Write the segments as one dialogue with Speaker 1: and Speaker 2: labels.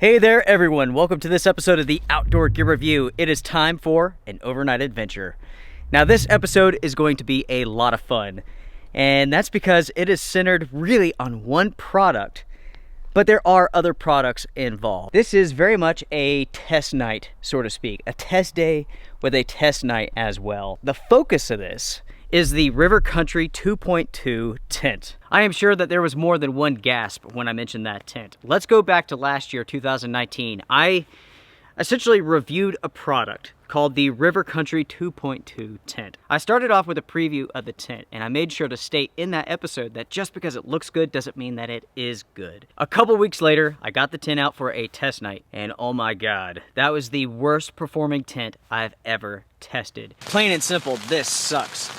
Speaker 1: Hey there everyone, welcome to this episode of the Outdoor Gear Review. It is time for an overnight adventure. Now this episode is going to be a lot of fun, and that's because it is centered really on one product, but there are other products involved. This is very much a test night, so to speak, a test day with a test night as well. The focus of this is the River Country 2.2 tent. I am sure that there was more than one gasp when I mentioned that tent. Let's go back to last year, 2019. I essentially reviewed a product called the River Country 2.2 tent. I started off with a preview of the tent, and I made sure to state in that episode that just because it looks good doesn't mean that it is good. A couple weeks later, I got the tent out for a test night, and oh my god, that was the worst performing tent I've ever tested. Plain and simple, this sucks.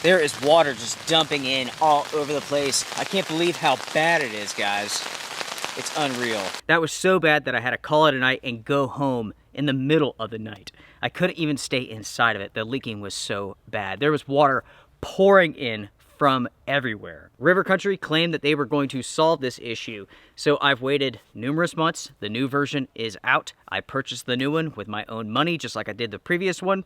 Speaker 1: There is water just dumping in all over the place. I can't believe how bad it is, guys. It's unreal. That was so bad that I had to call it a night and go home in the middle of the night. I couldn't even stay inside of it. The leaking was so bad. There was water pouring in from everywhere. River Country claimed that they were going to solve this issue, so I've waited numerous months. The new version is out. I purchased the new one with my own money, just like I did the previous one.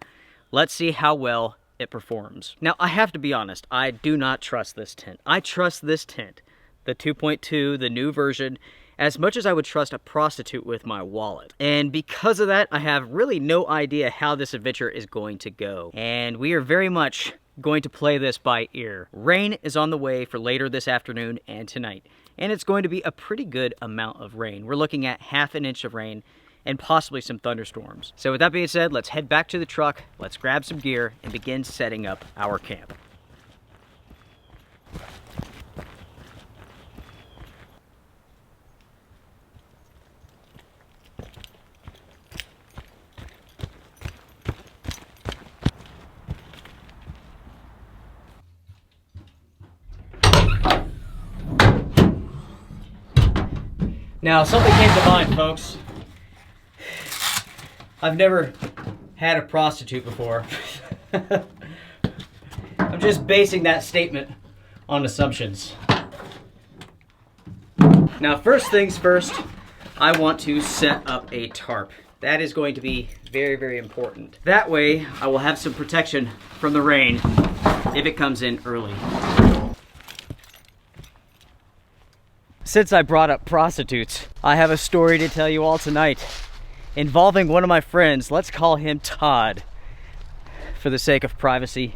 Speaker 1: Let's see how well it performs. Now, I have to be honest, I do not trust this tent. I trust this tent, the 2.2, the new version, as much as I would trust a prostitute with my wallet. And because of that, I have really no idea how this adventure is going to go. And we are very much going to play this by ear. Rain is on the way for later this afternoon and tonight, and it's going to be a pretty good amount of rain. We're looking at half an inch of rain and possibly some thunderstorms. So with that being said, let's head back to the truck, let's grab some gear, and begin setting up our camp. Now, something came to mind, folks. I've never had a prostitute before. I'm just basing that statement on assumptions. Now, first things first, I want to set up a tarp. That is going to be very, very important. That way, I will have some protection from the rain if it comes in early. Since I brought up prostitutes, I have a story to tell you all tonight involving one of my friends. Let's call him Todd, for the sake of privacy.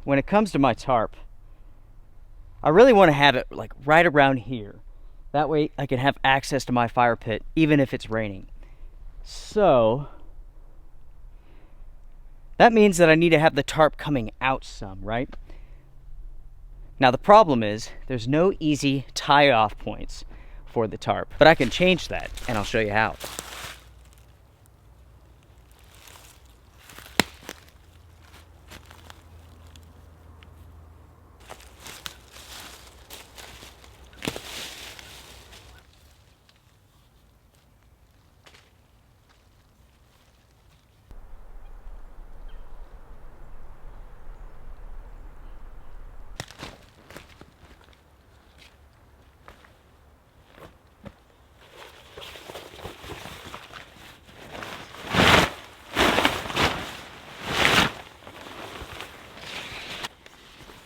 Speaker 1: When it comes to my tarp, I really want to have it like right around here. That way I can have access to my fire pit even if it's raining. So that means that I need to have the tarp coming out some, right? Now the problem is there's no easy tie-off points for the tarp, but I can change that, and I'll show you how.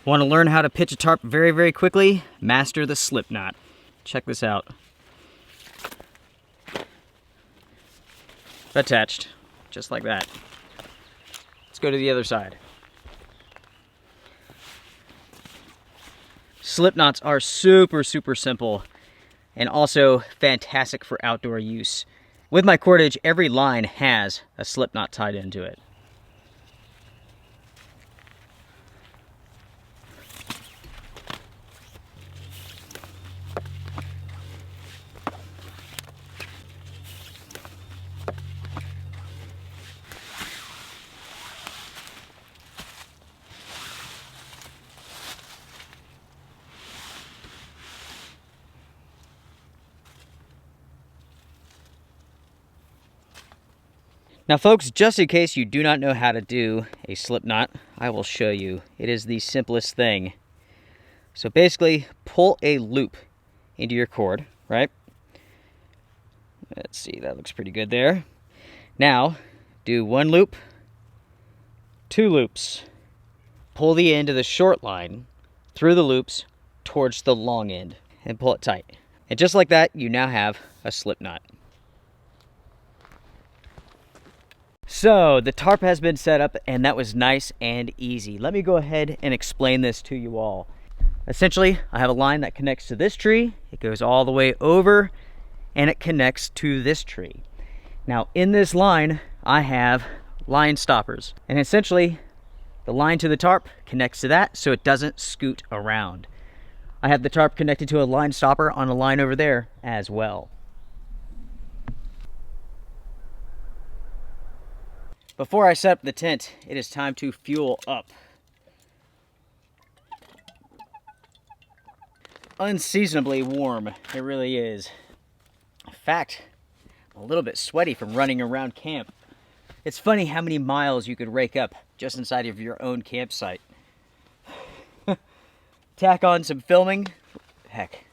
Speaker 1: Want to learn how to pitch a tarp very, very quickly? Master the slip knot. Check this out. Attached, just like that. Let's go to the other side. Slip knots are super, super simple and also fantastic for outdoor use. With my cordage, every line has a slip knot tied into it. Now folks, just in case you do not know how to do a slip knot, I will show you. It is the simplest thing. So basically, pull a loop into your cord, right? Let's see, that looks pretty good there. Now, do 1 loop, 2 loops. Pull the end of the short line through the loops towards the long end and pull it tight. And just like that, you now have a slip knot. So the tarp has been set up, and that was nice and easy. Let me go ahead and explain this to you all. Essentially, I have a line that connects to this tree. It goes all the way over, and it connects to this tree. Now in this line, I have line stoppers, and essentially the line to the tarp connects to that so it doesn't scoot around. I have the tarp connected to a line stopper on a line over there as well. Before I set up the tent, it is time to fuel up. Unseasonably warm, it really is. In fact, I'm a little bit sweaty from running around camp. It's funny how many miles you could rake up just inside of your own campsite. Tack on some filming. Heck,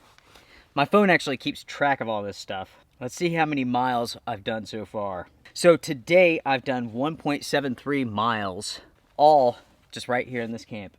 Speaker 1: my phone actually keeps track of all this stuff. Let's see how many miles I've done so far. So today I've done 1.73 miles, all just right here in this camp.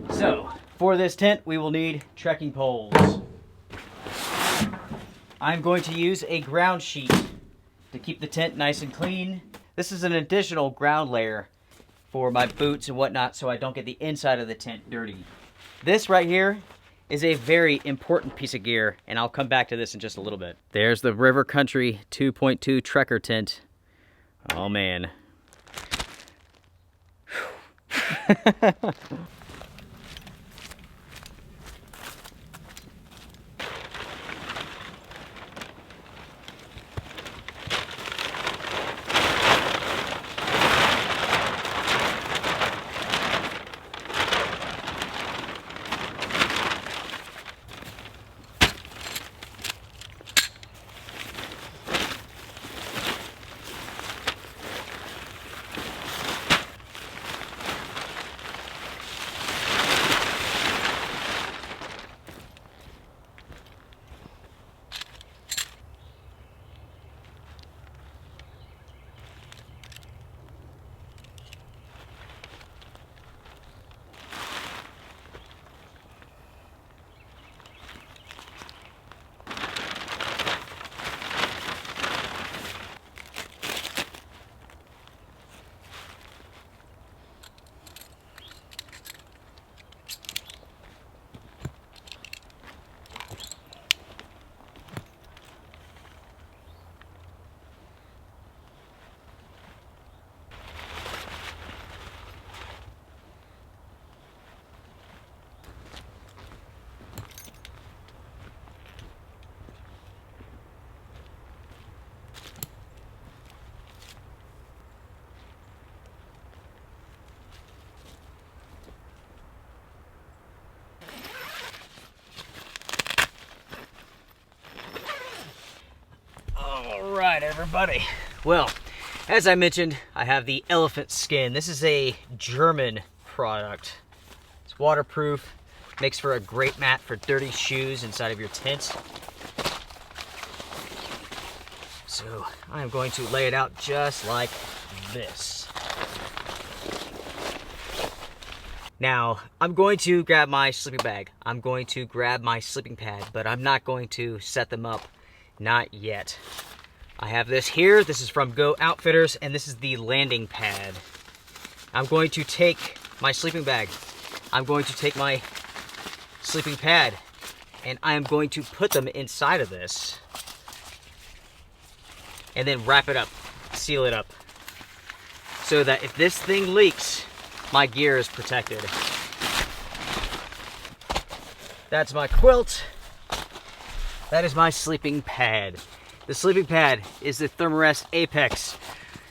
Speaker 1: So, for this tent, we will need trekking poles. I'm going to use a ground sheet to keep the tent nice and clean. This is an additional ground layer for my boots and whatnot so I don't get the inside of the tent dirty. This right here is a very important piece of gear, and I'll come back to this in just a little bit. There's the River Country 2.2 Trekker tent. Oh man. Alright everybody, well, as I mentioned, I have the elephant skin. This is a German product. It's waterproof, makes for a great mat for dirty shoes inside of your tent. So I'm going to lay it out just like this. Now, I'm going to grab my sleeping bag. I'm going to grab my sleeping pad, but I'm not going to set them up. Not yet. I have this here. This is from Go Outfitters, and this is the landing pad. I'm going to take my sleeping bag. I'm going to take my sleeping pad, and I am going to put them inside of this. And then wrap it up, seal it up. So that if this thing leaks, my gear is protected. That's my quilt. That is my sleeping pad. The sleeping pad is the Thermarest Apex,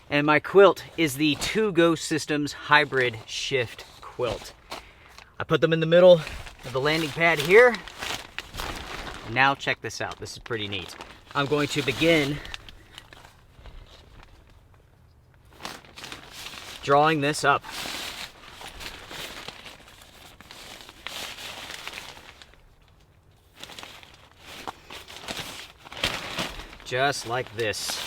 Speaker 1: and my quilt is the 2Go Systems Hybrid Shift quilt. I put them in the middle of the landing pad here. Now check this out. This is pretty neat. I'm going to begin drawing this up. Just like this.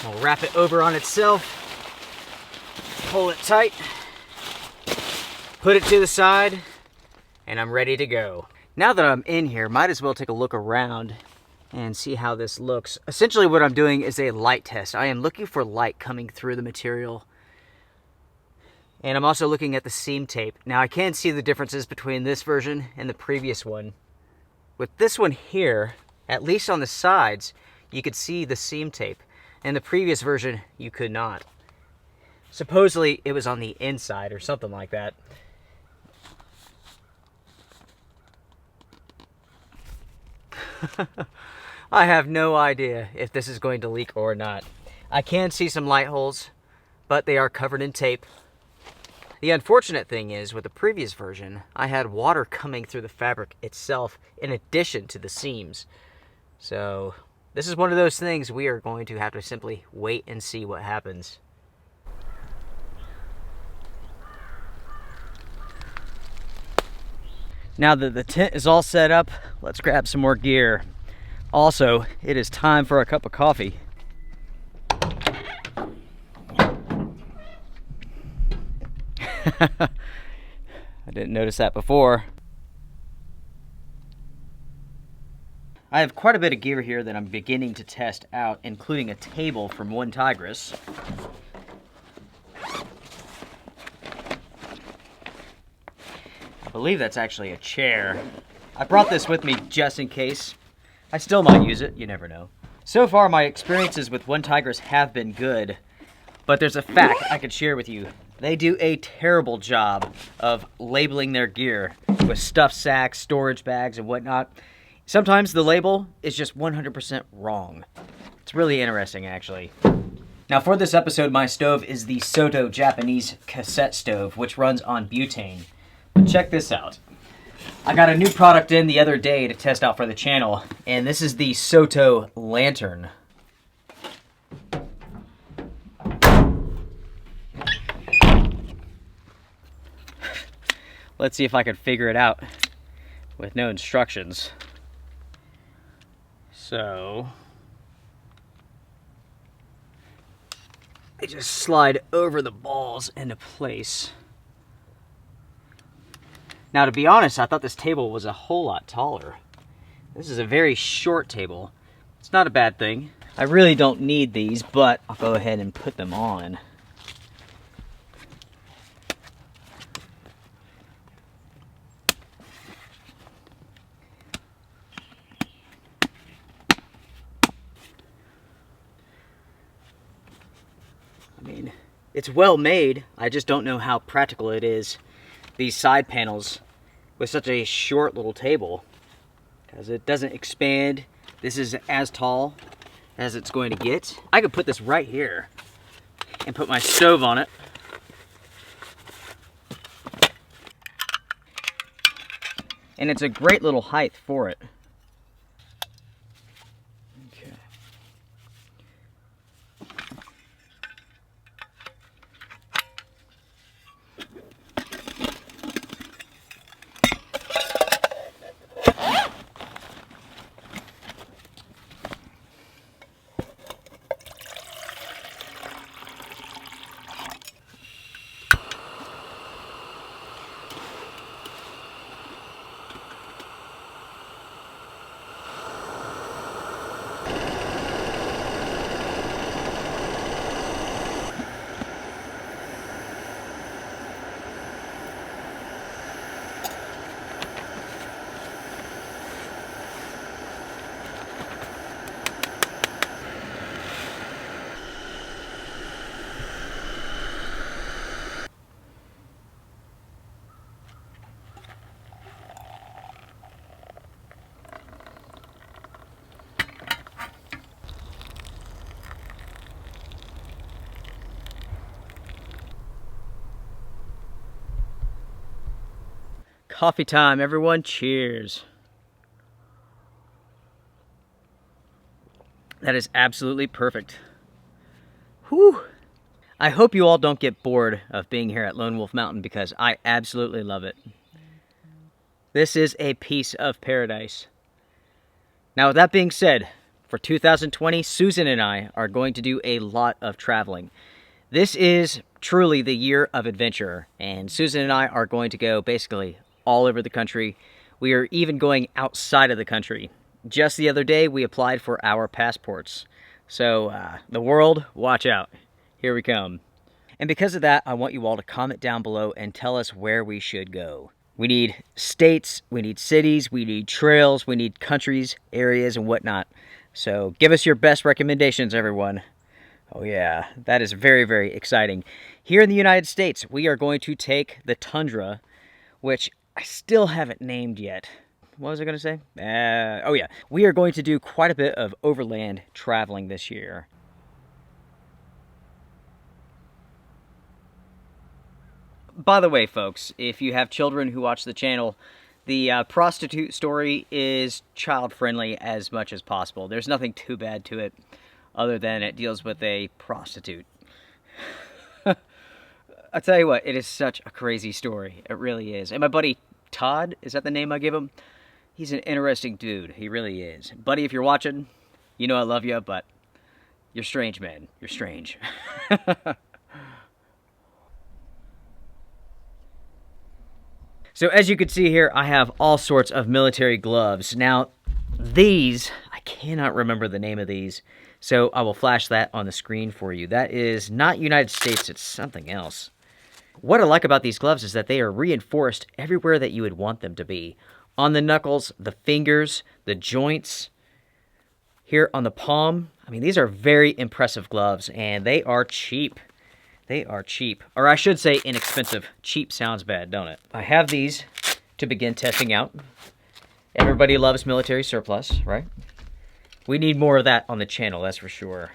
Speaker 1: We'll wrap it over on itself, pull it tight, put it to the side, and I'm ready to go. Now that I'm in here, might as well take a look around and see how this looks. Essentially what I'm doing is a light test. I am looking for light coming through the material. And I'm also looking at the seam tape. Now I can see the differences between this version and the previous one. With this one here, at least on the sides, you could see the seam tape. And the previous version, you could not. Supposedly it was on the inside or something like that. I have no idea if this is going to leak or not. I can see some light holes, but they are covered in tape. The unfortunate thing is, with the previous version, I had water coming through the fabric itself in addition to the seams. So this is one of those things we are going to have to simply wait and see what happens. Now that the tent is all set up, let's grab some more gear. Also, it is time for a cup of coffee. I didn't notice that before. I have quite a bit of gear here that I'm beginning to test out, including a table from One Tigress. I believe that's actually a chair. I brought this with me just in case. I still might use it, you never know. So far my experiences with One Tigress have been good, but there's a fact I could share with you. They do a terrible job of labeling their gear with stuffed sacks, storage bags, and whatnot. Sometimes the label is just 100% wrong. It's really interesting, actually. Now for this episode, my stove is the Soto Japanese cassette stove, which runs on butane. But check this out. I got a new product in the other day to test out for the channel, and this is the Soto lantern. Let's see if I can figure it out with no instructions. So I just slide over the balls into place. Now, to be honest, I thought this table was a whole lot taller. This is a very short table. It's not a bad thing. I really don't need these, but I'll go ahead and put them on. I mean, it's well made. I just don't know how practical it is, these side panels with such a short little table, because it doesn't expand. This is as tall as it's going to get. I could put this right here and put my stove on it. And it's a great little height for it. Okay. Coffee time, everyone. Cheers. That is absolutely perfect. Whew. I hope you all don't get bored of being here at Lone Wolf Mountain because I absolutely love it. This is a piece of paradise. Now, with that being said, for 2020, Susan and I are going to do a lot of traveling. This is truly the year of adventure, and Susan and I are going to go basically all over the country. We are even going outside of the country. Just the other day, we applied for our passports. So, the world, watch out. Here we come. And because of that, I want you all to comment down below and tell us where we should go. We need states, we need cities, we need trails, we need countries, areas, and whatnot. So give us your best recommendations, everyone. Oh yeah, that is very, very exciting. Here in the United States, we are going to take the Tundra, which I still haven't named yet. What was I going to say? Oh yeah, we are going to do quite a bit of overland traveling this year. By the way, folks, if you have children who watch the channel, the prostitute story is child-friendly as much as possible. There's nothing too bad to it, other than it deals with a prostitute. I'll tell you what, it is such a crazy story. It really is. And my buddy Todd, is that the name I give him? He's an interesting dude. He really is. Buddy, if you're watching, you know I love you, but you're strange, man. You're strange. So as you can see here, I have all sorts of military gloves. Now, these, I cannot remember the name of these, so I will flash that on the screen for you. That is not United States, it's something else. What I like about these gloves is that they are reinforced everywhere that you would want them to be. On the knuckles, the fingers, the joints, here on the palm. I mean, these are very impressive gloves, and they are cheap. They are cheap. Or I should say inexpensive. Cheap sounds bad, don't it? I have these to begin testing out. Everybody loves military surplus, right? We need more of that on the channel, that's for sure.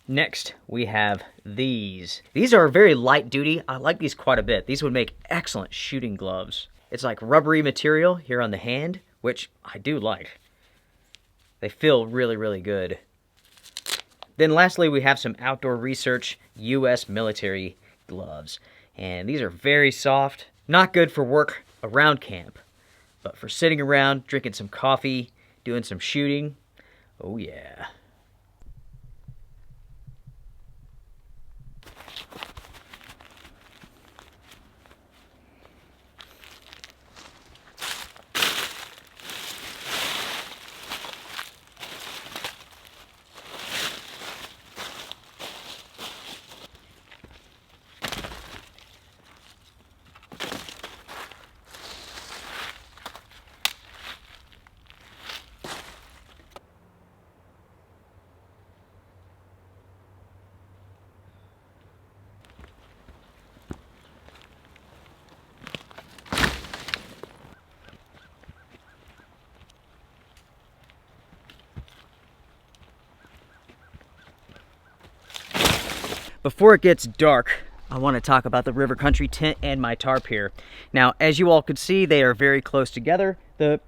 Speaker 1: Next, we have these. These are very light duty. I like these quite a bit. These would make excellent shooting gloves. It's like rubbery material here on the hand, which I do like. They feel really, really good. Then lastly, we have some Outdoor Research U.S. military gloves. And these are very soft, not good for work around camp, but for sitting around, drinking some coffee, doing some shooting, oh yeah. Before it gets dark, I want to talk about the River Country tent and my tarp here. Now, as you all could see, they are very close together. The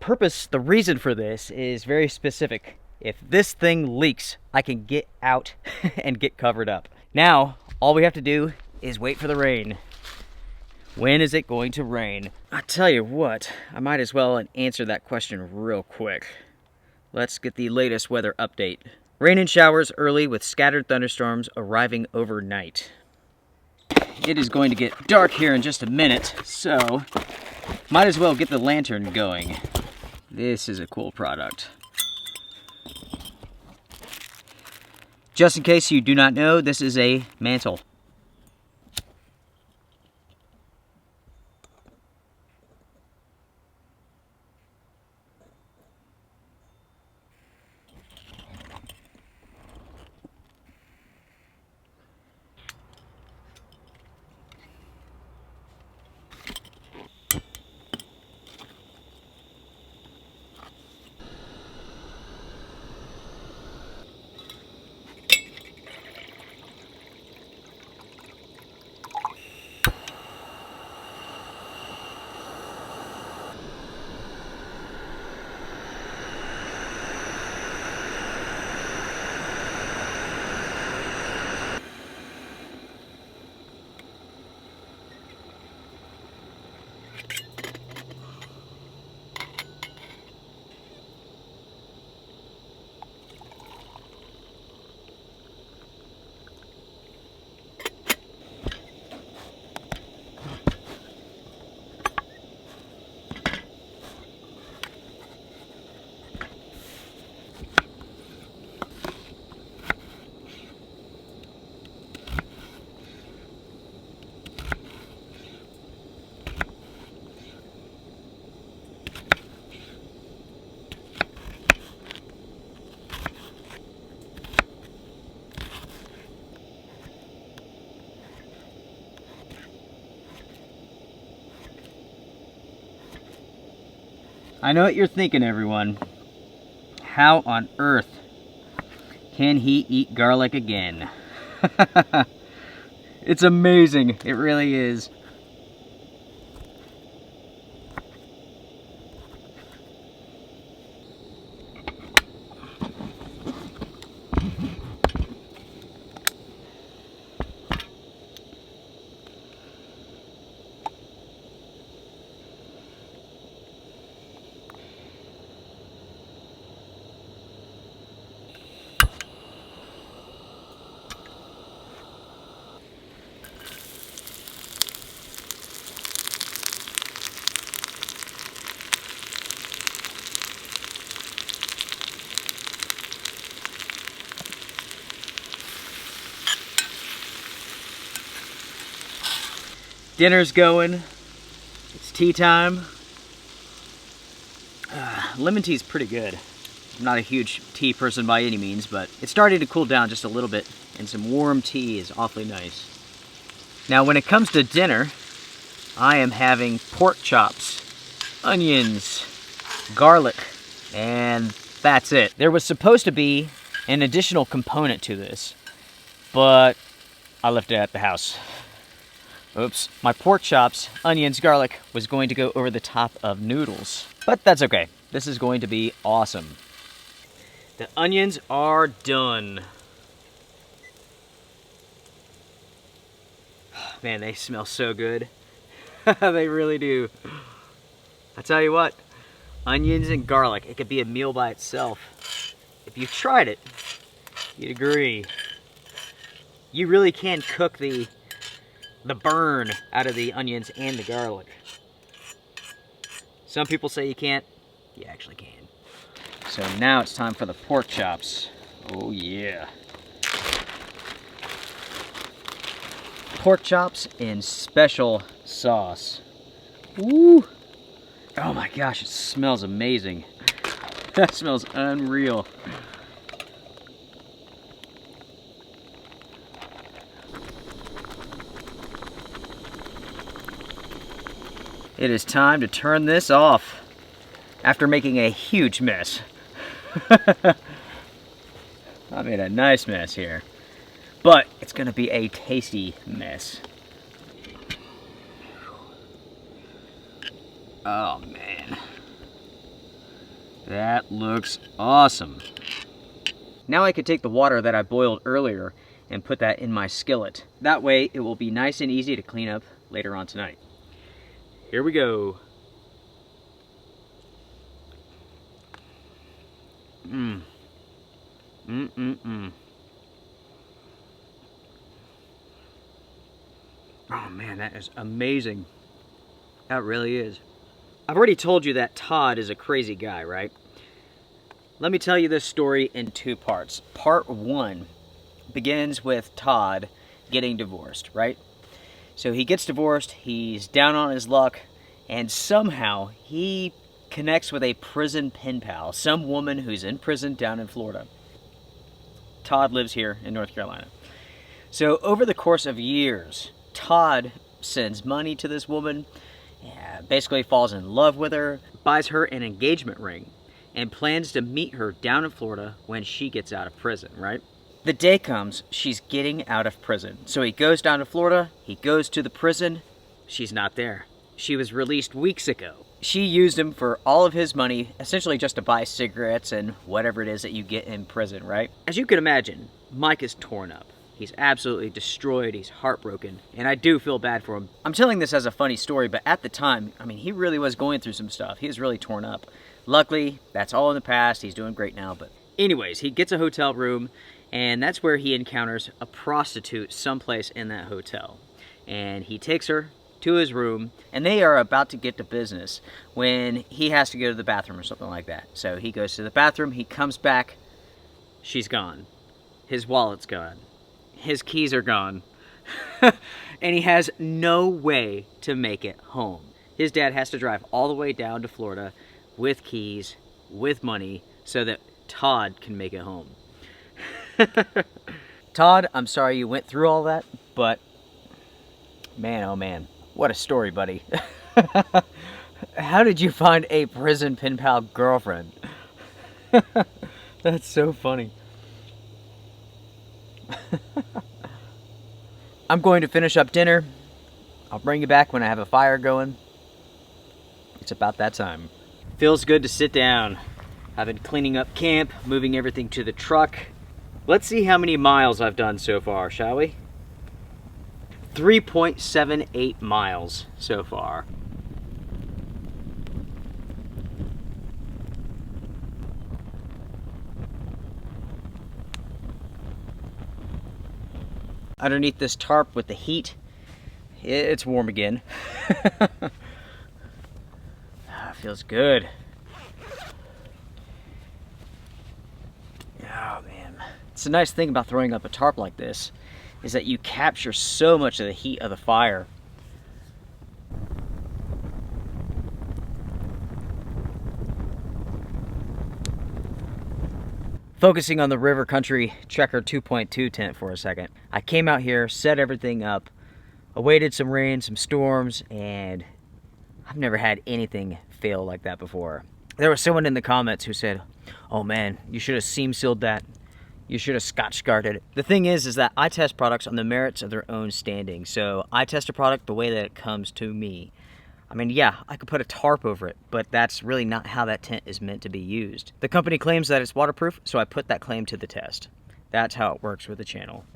Speaker 1: reason for this is very specific. If this thing leaks, I can get out and get covered up. Now, all we have to do is wait for the rain. When is it going to rain? I tell you what, I might as well answer that question real quick. Let's get the latest weather update. Rain and showers early with scattered thunderstorms arriving overnight. It is going to get dark here in just a minute, so might as well get the lantern going. This is a cool product. Just in case you do not know, this is a mantle. I know what you're thinking, everyone. How on earth can he eat garlic again? It's amazing. It really is. Dinner's going. It's tea time. Lemon tea's pretty good. I'm not a huge tea person by any means, but it's starting to cool down just a little bit, and some warm tea is awfully nice. Now, when it comes to dinner, I am having pork chops, onions, garlic, and that's it. There was supposed to be an additional component to this, but I left it at the house. Oops. My pork chops, onions, garlic was going to go over the top of noodles. But that's okay. This is going to be awesome. The onions are done. Man, they smell so good. They really do. I tell you what, onions and garlic, it could be a meal by itself. If you tried it, you'd agree. You really can cook the burn out of the onions and the garlic. Some people say you can't. You actually can. So now it's time for the pork chops. Oh yeah. Pork chops in special sauce. Woo! Oh my gosh, it smells amazing. That smells unreal. It is time to turn this off after making a huge mess. I made a nice mess here, but it's gonna be a tasty mess. Oh man, that looks awesome. Now I could take the water that I boiled earlier and put that in my skillet. That way it will be nice and easy to clean up later on tonight. Here we go. Oh man, that is amazing. That really is. I've already told you that Todd is a crazy guy, right? Let me tell you this story in two parts. Part one begins with Todd getting divorced, right? So he gets divorced, he's down on his luck, and somehow he connects with a prison pen pal, some woman who's in prison down in Florida. Todd lives here in North Carolina. So over the course of years, Todd sends money to this woman, basically falls in love with her, buys her an engagement ring, and plans to meet her down in Florida when she gets out of prison, right? The day comes, she's getting out of prison. So he goes down to Florida, he goes to the prison, she's not there. She was released weeks ago. She used him for all of his money, essentially just to buy cigarettes and whatever it is that you get in prison, right? As you can imagine, Mike is torn up. He's absolutely destroyed, he's heartbroken, and I do feel bad for him. I'm telling this as a funny story, but at the time, I mean, he really was going through some stuff. He was really torn up. Luckily, that's all in the past, he's doing great now, but anyways, he gets a hotel room, and that's where he encounters a prostitute someplace in that hotel. And he takes her to his room, and they are about to get to business when he has to go to the bathroom or something like that. So he goes to the bathroom, he comes back, she's gone. His wallet's gone. His keys are gone. And he has no way to make it home. His dad has to drive all the way down to Florida with keys, with money, so that Todd can make it home. Todd, I'm sorry you went through all that, but man, oh man, what a story, buddy. How did you find a prison pen pal girlfriend? That's so funny. I'm going to finish up dinner. I'll bring you back when I have a fire going. It's about that time. Feels good to sit down. I've been cleaning up camp, moving everything to the truck. Let's see how many miles I've done so far, shall we? 3.78 miles so far. Underneath this tarp with the heat, it's warm again. Feels good. Oh man. It's a nice thing about throwing up a tarp like this is that you capture so much of the heat of the fire. Focusing on the river country Checker 2.2 tent for a second. I came out here, set everything up, awaited some rain, some storms, and I've never had anything fail like that before. There was someone in the comments who said, "Oh man, you should have seam sealed that. You should have Scotch guarded it." The thing is that I test products on the merits of their own standing. So I test a product the way that it comes to me. I mean, yeah, I could put a tarp over it, but that's really not how that tent is meant to be used. The company claims that it's waterproof, so I put that claim to the test. That's how it works with the channel.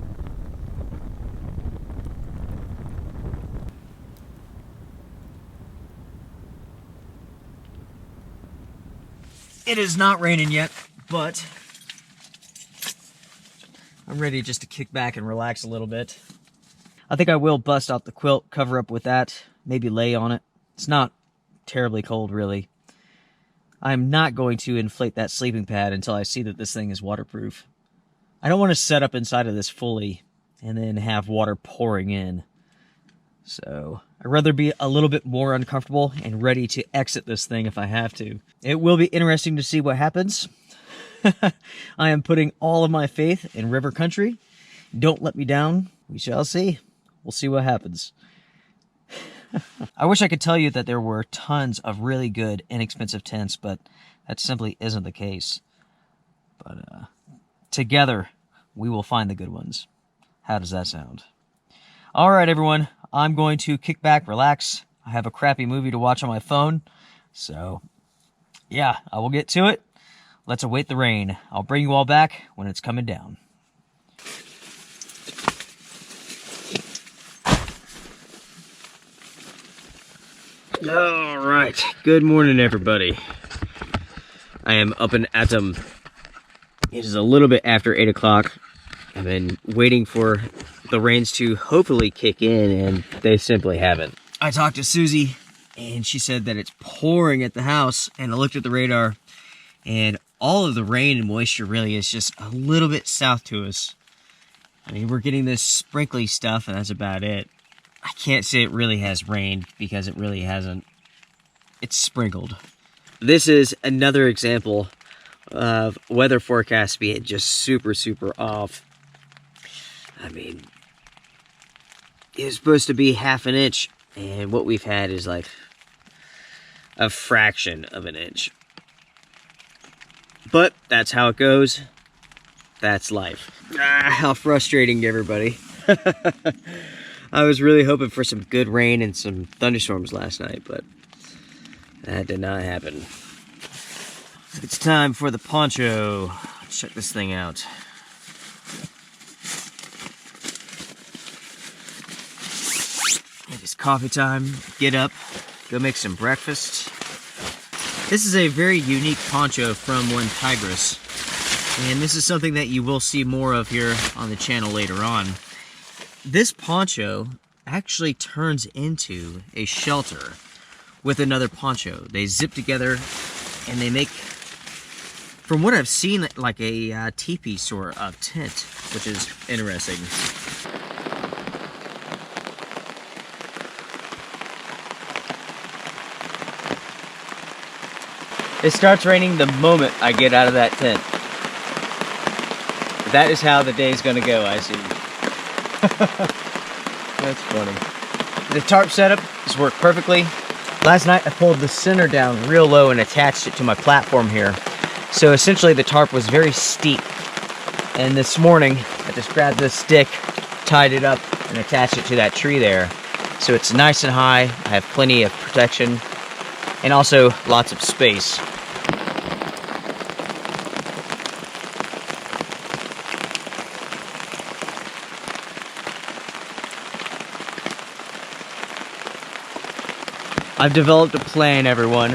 Speaker 1: It is not raining yet, but I'm ready just to kick back and relax a little bit. I think I will bust out the quilt, cover up with that, maybe lay on it. It's not terribly cold, really. I'm not going to inflate that sleeping pad until I see that this thing is waterproof. I don't want to set up inside of this fully and then have water pouring in. So I'd rather be a little bit more uncomfortable and ready to exit this thing if I have to. It will be interesting to see what happens. I am putting all of my faith in river country. Don't let me down. We shall see. We'll see what happens. I wish I could tell you that there were tons of really good, inexpensive tents, but that simply isn't the case. But together, we will find the good ones. How does that sound? All right, everyone. I'm going to kick back, relax. I have a crappy movie to watch on my phone. So, yeah, I will get to it. Let's await the rain. I'll bring you all back when it's coming down. All right. Good morning, everybody. I am up and at 'em. It is a little bit after 8 o'clock. I've been waiting for the rains to hopefully kick in, and they simply haven't. I talked to Susie, and she said that it's pouring at the house, and I looked at the radar, and all of the rain and moisture really is just a little bit south to us. I mean, we're getting this sprinkly stuff, and that's about it. I can't say it really has rained, because it really hasn't. It's sprinkled. This is another example of weather forecasts being just super, super off. I mean, it was supposed to be half an inch, and what we've had is like a fraction of an inch. But that's how it goes. That's life. How frustrating, everybody. I was really hoping for some good rain and some thunderstorms last night, but that did not happen. It's time for the poncho. Let's check this thing out. It is coffee time. Get up, go make some breakfast. This is a very unique poncho from one Tigress, and this is something that you will see more of here on the channel later on. This poncho actually turns into a shelter with another poncho. They zip together and they make, from what I've seen, like a teepee sort of tent, which is interesting. It starts raining the moment I get out of that tent. That is how the day's gonna go, I see. That's funny. The tarp setup has worked perfectly. Last night I pulled the center down real low and attached it to my platform here. So essentially the tarp was very steep. And this morning I just grabbed this stick, tied it up, and attached it to that tree there. So it's nice and high. I have plenty of protection and also lots of space. I've developed a plan, everyone.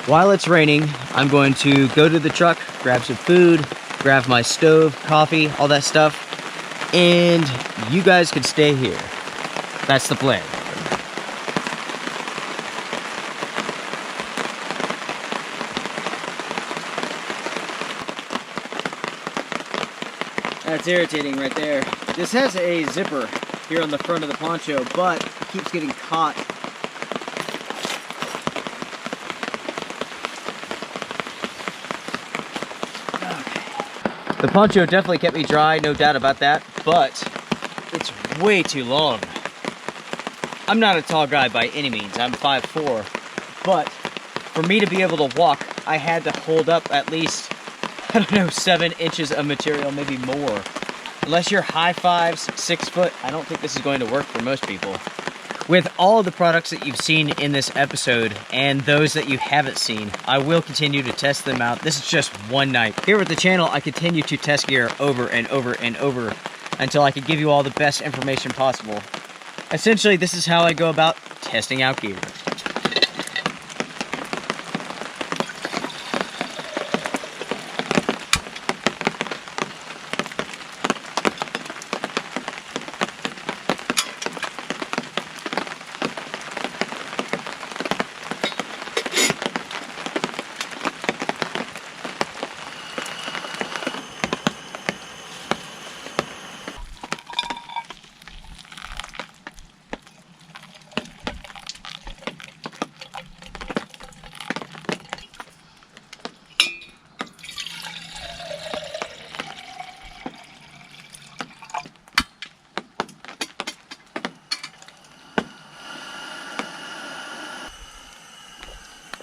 Speaker 1: While it's raining, I'm going to go to the truck, grab some food, grab my stove, coffee, all that stuff, and you guys can stay here. That's the plan. That's irritating right there. This has a zipper here on the front of the poncho, but it keeps getting caught. The poncho definitely kept me dry, no doubt about that, but it's way too long. I'm not a tall guy by any means, I'm 5'4", but for me to be able to walk, I had to hold up at least, I don't know, 7 inches of material, maybe more. Unless you're high fives, 6 foot, I don't think this is going to work for most people. With all of the products that you've seen in this episode and those that you haven't seen, I will continue to test them out. This is just one night. Here at the channel, I continue to test gear over and over and over until I can give you all the best information possible. Essentially, this is how I go about testing out gear.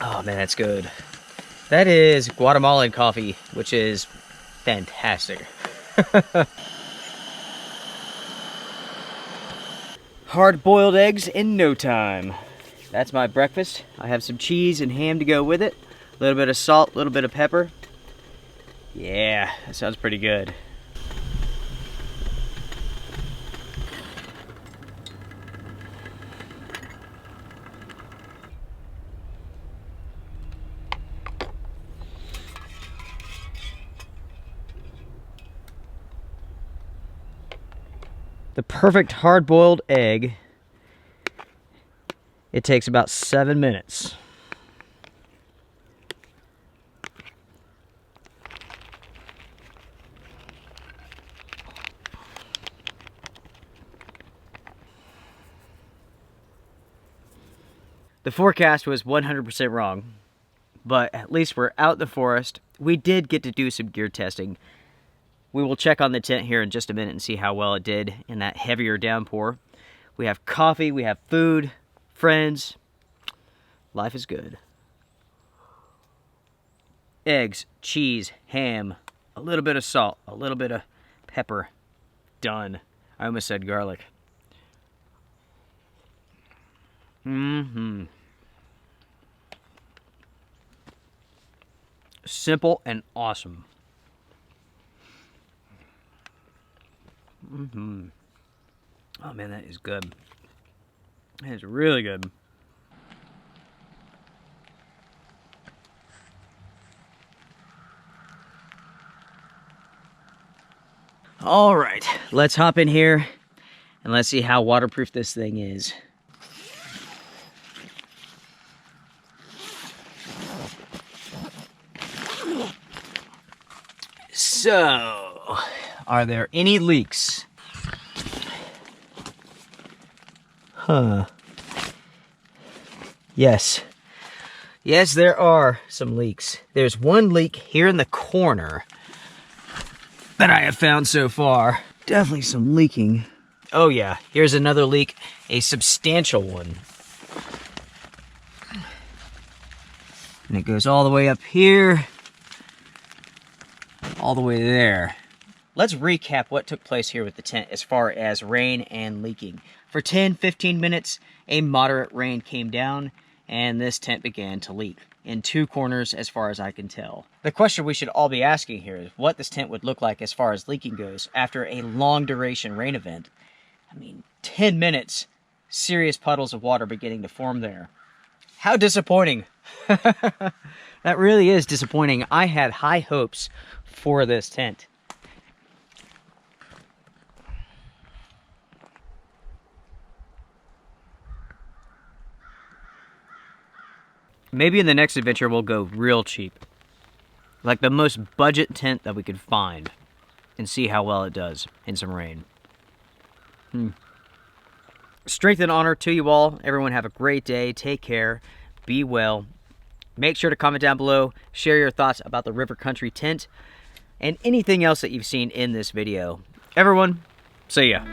Speaker 1: Oh man, that's good. That is Guatemalan coffee, which is fantastic. Hard-boiled eggs in no time. That's my breakfast. I have some cheese and ham to go with it. A little bit of salt, a little bit of pepper. Yeah, that sounds pretty good. The perfect hard-boiled egg, it takes about 7 minutes. The forecast was 100% wrong, but at least we're out in the forest. We did get to do some gear testing. We will check on the tent here in just a minute and see how well it did in that heavier downpour. We have coffee, we have food, friends. Life is good. Eggs, cheese, ham, a little bit of salt, a little bit of pepper. Done. I almost said garlic. Simple and awesome. Oh man, that is good. That is really good. All right, let's hop in here and let's see how waterproof this thing is. So, are there any leaks? Huh. Yes. Yes, there are some leaks. There's one leak here in the corner that I have found so far. Definitely some leaking. Oh yeah, here's another leak, a substantial one. And it goes all the way up here, all the way there. Let's recap what took place here with the tent as far as rain and leaking. For 10-15 minutes, a moderate rain came down, and this tent began to leak in 2 corners as far as I can tell. The question we should all be asking here is what this tent would look like as far as leaking goes after a long duration rain event. I mean, 10 minutes, serious puddles of water beginning to form there. How disappointing. That really is disappointing. I had high hopes for this tent. Maybe in the next adventure we'll go real cheap. Like the most budget tent that we could find. And see how well it does in some rain. Strength and honor to you all. Everyone have a great day. Take care. Be well. Make sure to comment down below. Share your thoughts about the River Country tent. And anything else that you've seen in this video. Everyone, see ya.